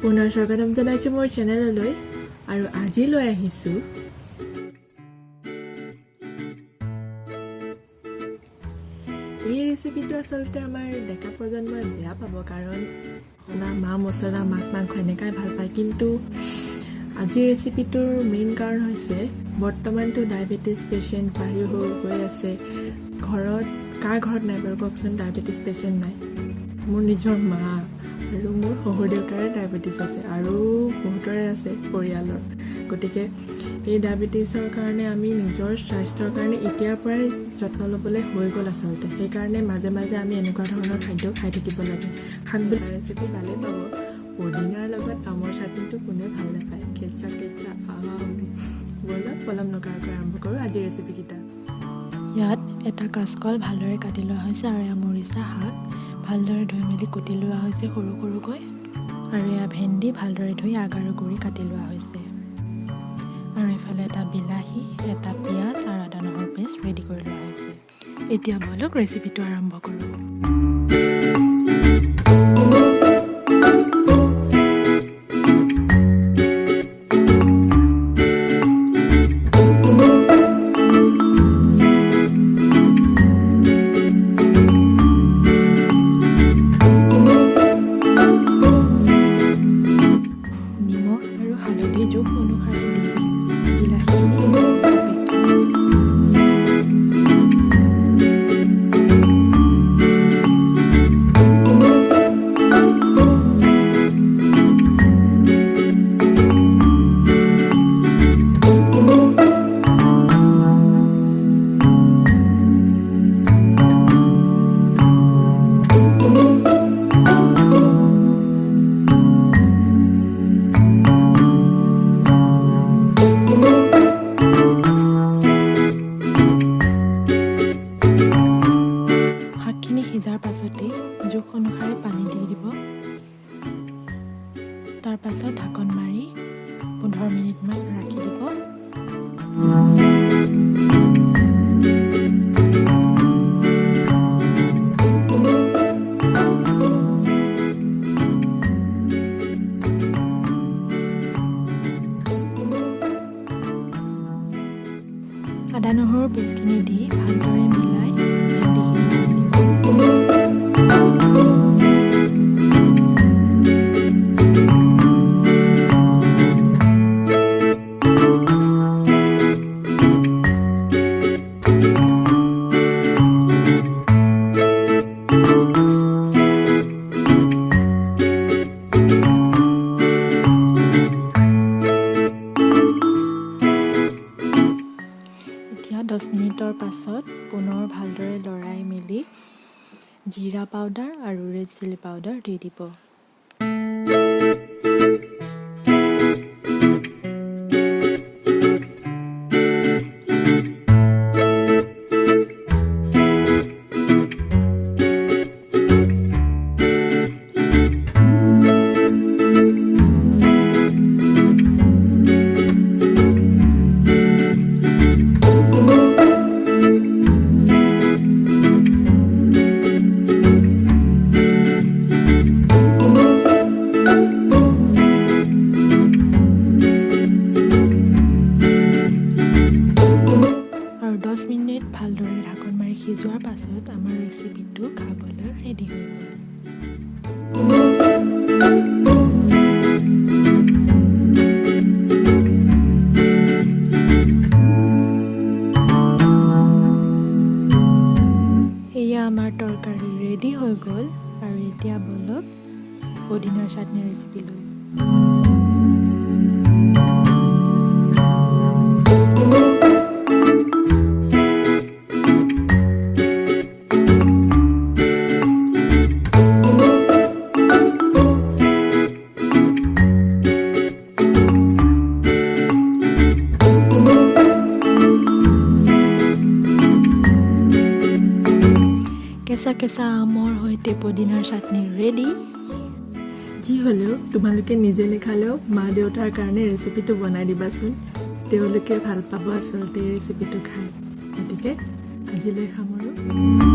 পুনৰ স্বাগতম জনাইছো মোৰ চেনেললৈ আৰু আজি লৈ আহিছো এই ৰেচিপিটো আসলতে আমাৰ ডেকা প্ৰজন্মই বেয়া পাব কাৰণ মা মছলা মাছ মাংস এনেকাই ভাল পায় কিন্তু আজি ৰেচিপিটোৰ মেইন কাৰণ হৈছে বৰ্তমানটো ডায়াবেটিস পেশেন্ট বাঢ়ি গৈ আছে ঘৰত কাৰ ঘৰত নাই বাৰু কওকচোন ডায়াবেটিস পেশেন্ট নাই মোৰ নিজৰ মা আৰু মোৰ শহুৰ দেউতাৰ ডায়াবেটিস আছে আৰু বহুতৰে আছে পৰিয়ালৰ গতিকে এই ডায়াবেটিসৰ কাৰণে আমি নিজৰ স্বাস্থ্যৰ কাৰণে এতিয়াৰ পৰাই যত্ন ল'বলৈ হৈ গ'ল আসলতে সেই কাৰণে মাজে মাজে আমি এনেকুৱা ধৰণৰ খাদ্য খাই থাকিব লাগে খাদ্য ৰেচিপি ভালে পাব পুদিনাৰ লগত আমৰ চাটনিটো কোনে ভাল নাপায় কেঁচা কেঁচা আম বলক পলম নকৰাকৈ আৰম্ভ কৰোঁ আজিৰ ৰেচিপিকেইটা ইয়াত এটা কাঁচকল ভালদৰে কাটি লোৱা হৈছে আৰু এয়া মৰিচা শাক ভালদৰে ধুই মেলি কুটি লোৱা হৈছে সৰু সৰুকৈ আৰু এয়া ভেন্দি ভালদৰে ধুই আগাৰু গুৰি কাটি লোৱা হৈছে আৰু এফালে এটা বিলাহী এটা পিঁয়াজ আৰু আদা নহৰু পেষ্ট ৰেডি কৰি লোৱা হৈছে এতিয়া বলক ৰেচিপিটো আৰম্ভ কৰোঁ সিজাৰ পাছতে জোখ অনুসাৰে পানী দি দিব তাৰ পাছত ঢাকন মাৰি 15 মিনিটমান ৰাখি দিব আদা নহৰু পেষ্টখিনি দি ভালদৰে মিলাই এতিয়া 10 মিনিটৰ পাছত পুনৰ ভালদৰে লৰাই মেলি জিৰা পাউডাৰ আৰু ৰেড চিলি পাউডাৰ দি দিব ভালদৰে ঢাকন মাৰি সিজোৱাৰ পাছত আমাৰ ৰেচিপিটো খাবলৈ ৰেডি হৈ গ'ল এয়া আমাৰ তৰকাৰী ৰেডি হৈ গ'ল আৰু এতিয়া বলক পুদিনাৰ চাটনি ৰেচিপি লৈ কেঁচা কেঁচা আমৰ সৈতে পুদিনাৰ চাটনি ৰেডি যি হ'লেও তোমালোকে নিজে নেখালেও মা দেউতাৰ কাৰণে ৰেচিপিটো বনাই দিবাচোন তেওঁলোকে ভাল পাব আসলতে ৰেচিপিটো খাই গতিকে আজিলৈ সামৰোঁ